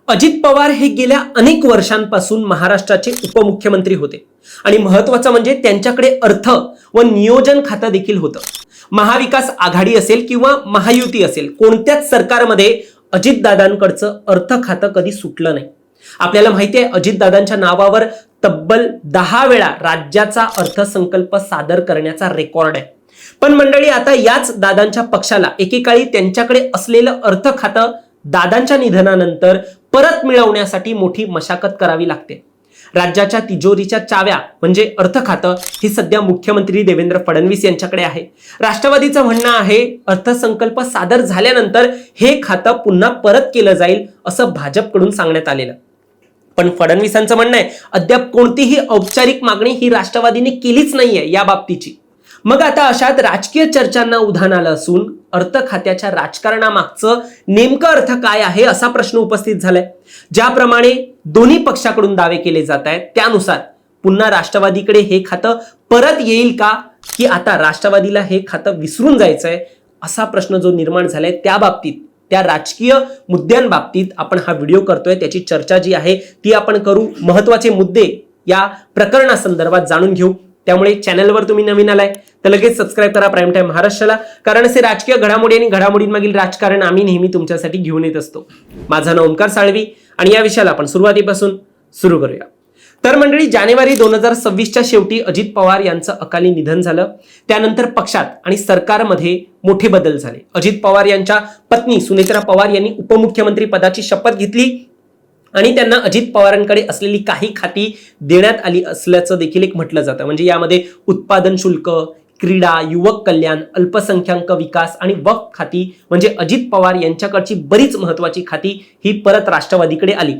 अजित पवार हे गेल्या अनेक वर्षांपासून महाराष्ट्राचे उपमुख्यमंत्री होते आणि महत्त्वाचं म्हणजे त्यांच्याकडे अर्थ व नियोजन खातं देखील होतं. महाविकास आघाडी असेल किंवा महायुती असेल, कोणत्याच सरकारमध्ये अजितदादांकडचं अर्थ खातं कधी सुटलं नाही. आपल्याला माहिती आहे अजितदादांच्या नावावर तब्बल 10 वेळा राज्याचा अर्थसंकल्प सादर करण्याचा रेकॉर्ड आहे. पण मंडळी, आता याच दादांच्या पक्षाला एकेकाळी त्यांच्याकडे असलेलं अर्थ खातं दादांच्या निधनानंतर परत मिळवण्यासाठी मोठी मशाकत करावी लागते. राज्याच्या तिजोरीच्या चाव्या म्हणजे अर्थ खातं ही सध्या मुख्यमंत्री देवेंद्र फडणवीस यांच्याकडे आहे. राष्ट्रवादीचं म्हणणं आहे अर्थसंकल्प सादर झाल्यानंतर हे खातं पुन्हा परत केलं जाईल असं भाजपकडून सांगण्यात आलेलं. पण फडणवीसांचं म्हणणं आहे अद्याप कोणतीही औपचारिक मागणी ही राष्ट्रवादीने केलीच नाहीये या बाबतीची. मग आता अशात राजकीय चर्चांना उधाण आलं असून अर्थ खात्याच्या राजकारणामागचं नेमकं अर्थ काय आहे असा प्रश्न उपस्थित झालाय. ज्याप्रमाणे दोन्ही पक्षाकडून दावे केले जात आहेत त्यानुसार पुन्हा राष्ट्रवादीकडे हे खातं परत येईल का, की आता राष्ट्रवादीला हे खातं विसरून जायचंय असा प्रश्न जो निर्माण झालाय त्या बाबतीत, त्या राजकीय मुद्द्यांबाबतीत आपण हा व्हिडिओ करतोय. त्याची चर्चा जी आहे ती आपण करू. महत्वाचे मुद्दे या प्रकरणासंदर्भात जाणून घेऊ. त्यामुळे चॅनलवर तुम्ही नवीन आलाय तर लगेच सबस्क्राईब करा प्राईम टाइम महाराष्ट्राला, कारण असे राजकीय घडामोडी आणि घडामोडींमागील राजकारण आम्ही नेहमी तुमच्यासाठी घेऊन येत असतो. माझं नाव ओमकार साळवी आणि या विषयाला आपण सुरुवातीपासून सुरू करूया. तर मंडळी, जानेवारी 2026च्या शेवटी अजित पवार यांचं अकाली निधन झालं. त्यानंतर पक्षात आणि सरकारमध्ये मोठे बदल झाले. अजित पवार यांच्या पत्नी सुनेत्रा पवार यांनी उपमुख्यमंत्री पदाची शपथ घेतली आणि त्यांना अजित पवारांकडे असलेली काही खाती देण्यात आली असल्याचं देखील एक म्हटलं जातं. म्हणजे यामध्ये उत्पादन शुल्क, क्रीडा, युवक कल्याण, अल्पसंख्याक विकास आणि वक्फ खाती म्हणजे अजित पवार यांच्याकडची बरीच महत्वाची खाती ही परत राष्ट्रवादीकडे आली.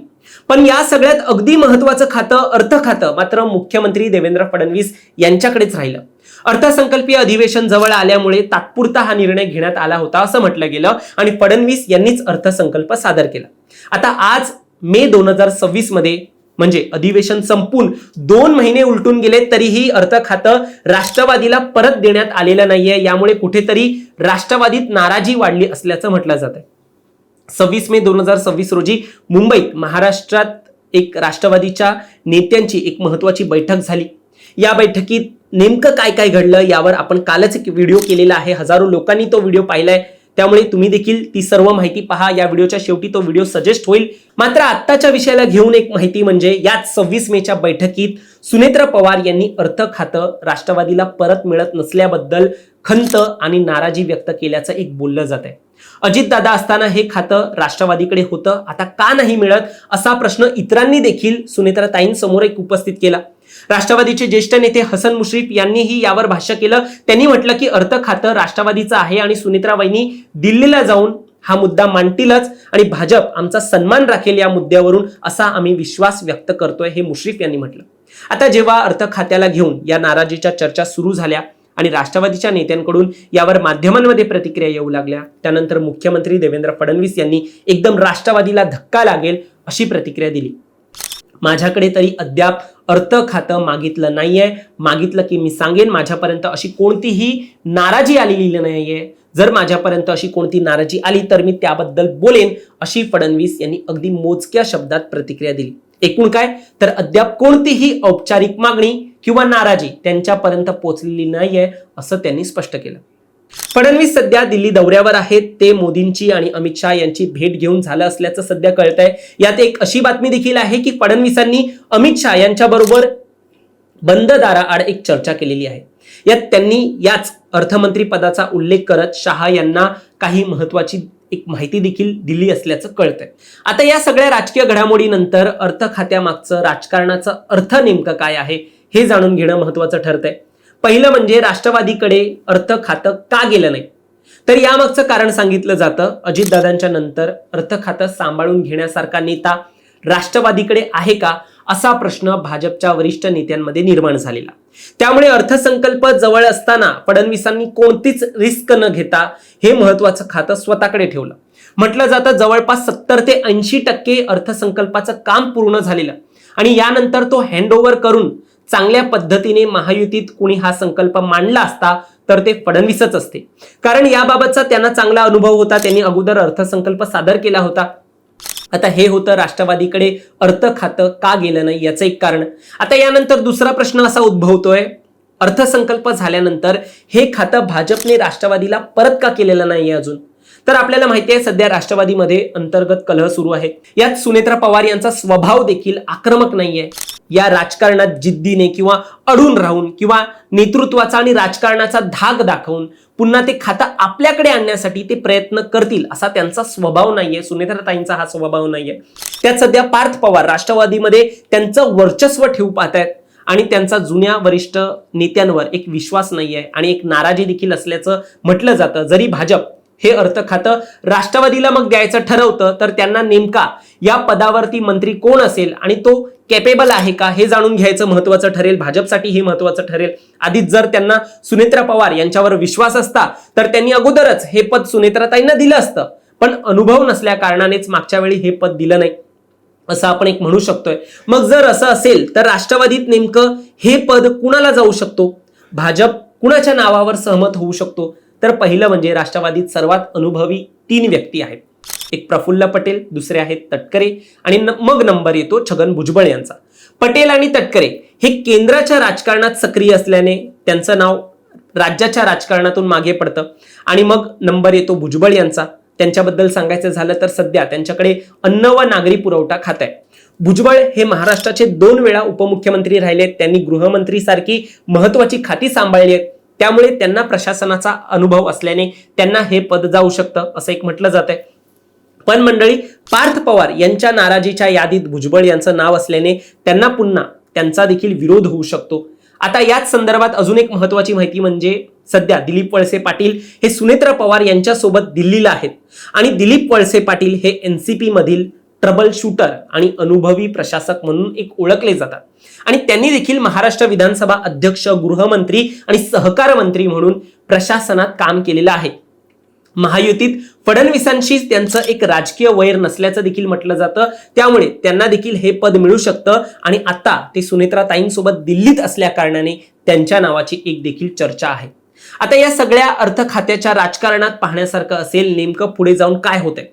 पण या सगळ्यात अगदी महत्वाचं खातं अर्थ खातं मात्र मुख्यमंत्री देवेंद्र फडणवीस यांच्याकडेच राहिलं. अर्थसंकल्पीय अधिवेशन जवळ आल्यामुळे तात्पुरता हा निर्णय घेण्यात आला होता असं म्हटलं गेलं आणि फडणवीस यांनीच अर्थसंकल्प सादर केला. आता आज मे 2026 मध्ये म्हणजे अधिवेशन संपून 2 महिने उलटून गेले तरीही अर्थ खातं राष्ट्रवादीला परत देण्यात आलेलं नाहीये. यामुळे कुठेतरी राष्ट्रवादीत नाराजी वाढली असल्याचं म्हटलं जात आहे. 26 मे 2026 रोजी मुंबईत महाराष्ट्रात एक राष्ट्रवादीच्या नेत्यांची एक महत्वाची बैठक झाली. या बैठकीत नेमकं काय काय घडलं यावर आपण कालच एक व्हिडिओ केलेला आहे. हजारो लोकांनी तो व्हिडिओ पाहिलाय, त्यामुळे तुम्ही देखील ती सर्व माहिती पहा. या व्हिडिओच्या शेवटी तो व्हिडिओ सजेस्ट होईल. मात्र आत्ताच्या विषयाला घेऊन एक माहिती म्हणजे याच 26 मेच्या बैठकीत सुनेत्रा पवार यांनी अर्थ खातं राष्ट्रवादीला परत मिळत नसल्याबद्दल खंत आणि नाराजी व्यक्त केल्याचं एक बोललं जात आहे. अजितदादा असताना हे खातं राष्ट्रवादीकडे होतं, आता का नाही मिळत असा प्रश्न इतरांनी देखील सुनेत्राताईंसमोर एक उपस्थित केला. राष्ट्रवादीचे ज्येष्ठ नेते हसन मुश्रीफ यांनीही यावर भाष्य केलं. त्यांनी म्हटलं की अर्थ खातं राष्ट्रवादीचं आहे आणि सुनेत्राबाईंनी दिल्लीला जाऊन हा मुद्दा मांडतीलच आणि भाजप आमचा सन्मान राखेल या मुद्द्यावरून असा आम्ही विश्वास व्यक्त करतोय, हे मुश्रीफ यांनी म्हटलं. आता जेव्हा अर्थ खात्याला घेऊन या नाराजीच्या चर्चा सुरू झाल्या आणि राष्ट्रवादीच्या नेत्यांकडून यावर माध्यमांमध्ये प्रतिक्रिया येऊ लागल्या, त्यानंतर मुख्यमंत्री देवेंद्र फडणवीस यांनी एकदम राष्ट्रवादीला धक्का लागेल अशी प्रतिक्रिया दिली. माझ्याकडे तरी अद्याप अर्थ खातं मागितलं नाहीये. मागितलं की मी सांगेन. माझ्यापर्यंत अशी कोणतीही नाराजी आलेली नाहीये. जर माझ्यापर्यंत अशी कोणती नाराजी आली तर मी त्याबद्दल बोलेन अशी फडणवीस यांनी अगदी मोजक्या शब्दात प्रतिक्रिया दिली. एकूण काय तर अद्याप कोणतीही औपचारिक मागणी किंवा नाराजी त्यांच्यापर्यंत पोहोचलेली नाहीये असं त्यांनी स्पष्ट केलं. फडणवीस सध्या दिल्ली दौऱ्यावर आहेत. ते मोदींची आणि अमित शहा यांची भेट घेऊन झालं असल्याचं सध्या कळतंय. यात एक अशी बातमी देखील आहे की फडणवीसांनी अमित शहा यांच्याबरोबर बंद दाराआड एक चर्चा केलेली आहे. यात त्यांनी याच अर्थमंत्री पदाचा उल्लेख करत शहा यांना काही महत्वाची एक माहिती देखील दिली असल्याचं कळतंय. आता या सगळ्या राजकीय घडामोडीनंतर अर्थ खात्यामागचं राजकारणाचा अर्थ नेमकं काय आहे हे जाणून घेणं महत्वाचं ठरतंय. पहिलं म्हणजे राष्ट्रवादीकडे अर्थ खातं का गेलं नाही, तर यामागचं कारण सांगितलं जातं अजितदादांच्या नंतर अर्थ खातं सांभाळून घेण्यासारखा नेता राष्ट्रवादीकडे आहे का असा प्रश्न भाजपच्या वरिष्ठ नेत्यांमध्ये निर्माण झालेला. त्यामुळे अर्थसंकल्प जवळ असताना फडणवीसांनी कोणतीच रिस्क न घेता हे महत्वाचं खातं स्वतःकडे ठेवलं. म्हटलं जातं जवळपास 70 ते 80% अर्थसंकल्पाचं काम पूर्ण झालेलं आणि यानंतर तो हँडओव्हर करून चांगल्या पद्धतीने महायुतीत कुणी हा संकल्प मांडला असता तर ते फडणवीसच असते. कारण याबाबतचा त्यांना चांगला अनुभव होता. त्यांनी अगोदर अर्थसंकल्प सादर केला होता. आता हे होतं राष्ट्रवादीकडे अर्थ खातं का गेलं नाही याचं एक कारण. आता यानंतर दुसरा प्रश्न असा उद्भवतोय, अर्थसंकल्प झाल्यानंतर हे खातं भाजपने राष्ट्रवादीला परत का केलेलं नाहीये अजून. तर आपल्याला माहिती आहे सध्या राष्ट्रवादीमध्ये अंतर्गत कलह सुरू आहे. यात सुनेत्रा पवार यांचा स्वभाव देखील आक्रमक नाहीये. या राजकारणात जिद्दीने किंवा अडून राहून किंवा नेतृत्वाचा आणि राजकारणाचा धाक दाखवून पुन्हा ते खातं आपल्याकडे आणण्यासाठी ते प्रयत्न करतील असा त्यांचा स्वभाव नाहीये. सुनेत्राताईंचा हा स्वभाव नाहीये. त्यात सध्या पार्थ पवार राष्ट्रवादीमध्ये त्यांचं वर्चस्व ठेवू पाहतायत आणि त्यांचा जुन्या वरिष्ठ नेत्यांवर एक विश्वास नाहीये आणि एक नाराजी देखील असल्याचं म्हटलं जातं. जरी भाजप हे अर्थ खातं राष्ट्रवादीला मग द्यायचं ठरवतं तर त्यांना नेमका या पदावरती मंत्री कोण असेल आणि तो कॅपेबल आहे का हे जाणून घ्यायचं महत्वाचं ठरेल. भाजपसाठी हे महत्वाचं ठरेल. आधीच जर त्यांना सुनेत्रा पवार यांच्यावर विश्वास असता तर त्यांनी अगोदरच हे पद सुनेत्राताईंना दिलं असतं, पण अनुभव नसल्या कारणानेच मागच्या वेळी हे पद दिलं नाही असं आपण एक म्हणू शकतोय. मग जर असं असेल तर राष्ट्रवादीत नेमकं हे पद कुणाला जाऊ शकतो, भाजप कुणाच्या नावावर सहमत होऊ शकतो. तर पहिलं म्हणजे राष्ट्रवादीत सर्वात अनुभवी 3 व्यक्ती आहेत. एक प्रफुल्ल पटेल, दुसरे आहेत तटकरे आणि मग नंबर येतो छगन भुजबळ यांचा. पटेल आणि तटकरे हे केंद्राच्या राजकारणात सक्रिय असल्याने त्यांचं नाव राज्याच्या राजकारणातून मागे पडतं आणि मग नंबर येतो भुजबळ यांचा. त्यांच्याबद्दल सांगायचं झालं तर सध्या त्यांच्याकडे अन्न व नागरी पुरवठा खातं आहे. भुजबळ हे महाराष्ट्राचे 2 वेळा उपमुख्यमंत्री राहिलेत. त्यांनी गृहमंत्री सारखी महत्वाची खाती सांभाळली आहेत. त्यामुळे त्यांना प्रशासनाचा अनुभव असल्याने त्यांना हे पद जाऊ शकतं असं एक म्हटलं जात आहे. पण मंडळी, पार्थ पवार यांच्या नाराजीच्या यादीत भुजबळ यांचं नाव असल्याने त्यांना पुन्हा त्यांचा देखील विरोध होऊ शकतो. आता याच संदर्भात अजून एक महत्वाची माहिती म्हणजे सध्या दिलीप वळसे पाटील हे सुनेत्रा पवार यांच्यासोबत दिल्लीला आहेत आणि दिलीप वळसे पाटील हे एनसीपी मधील ट्रबल शूटर आणि अनुभवी प्रशासक म्हणून एक ओळखले जातात आणि त्यांनी देखील महाराष्ट्र विधानसभा अध्यक्ष, गृहमंत्री आणि सहकार मंत्री म्हणून प्रशासनात काम केलेलं आहे. महायुतीत फडणवीसांशी त्यांचं एक राजकीय वैर नसल्याचं देखील म्हटलं जातं. त्यामुळे त्यांना देखील हे पद मिळू शकतं आणि आता ते सुनेत्राताईंसोबत दिल्लीत असल्या कारणाने त्यांच्या नावाची एक देखील चर्चा आहे. आता या सगळ्या अर्थ खात्याच्या राजकारणात पाहण्यासारखं असेल नेमकं पुढे जाऊन काय होतंय.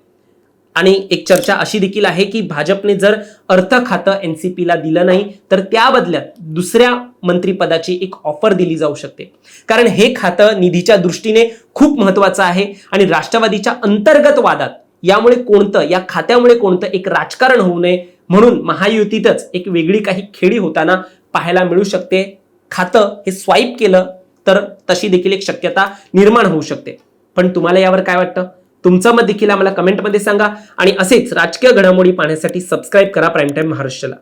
आणि एक चर्चा अशी देखील आहे की भाजपने जर अर्थ खातं एनसीपीला दिलं नाही तर त्या बदल्यात दुसऱ्या मंत्रिपदाची एक ऑफर दिली जाऊ शकते. कारण हे खातं निधीच्या दृष्टीने खूप महत्वाचं आहे आणि राष्ट्रवादीच्या अंतर्गत वादात या खात्यामुळे कोणतं एक राजकारण होऊ नये म्हणून महायुतीतच एक वेगळी काही खेळी होताना पाहायला मिळू शकते. खातं हे स्वाईप केलं तर तशी देखील एक शक्यता निर्माण होऊ शकते. पण तुम्हाला यावर काय वाटतं? तुमचं मत देखील आम्हाला कमेंटमध्ये सांगा आणि असेच राजकीय घडामोडी पाहण्यासाठी सबस्क्राईब करा प्राईम टाइम महाराष्ट्राला.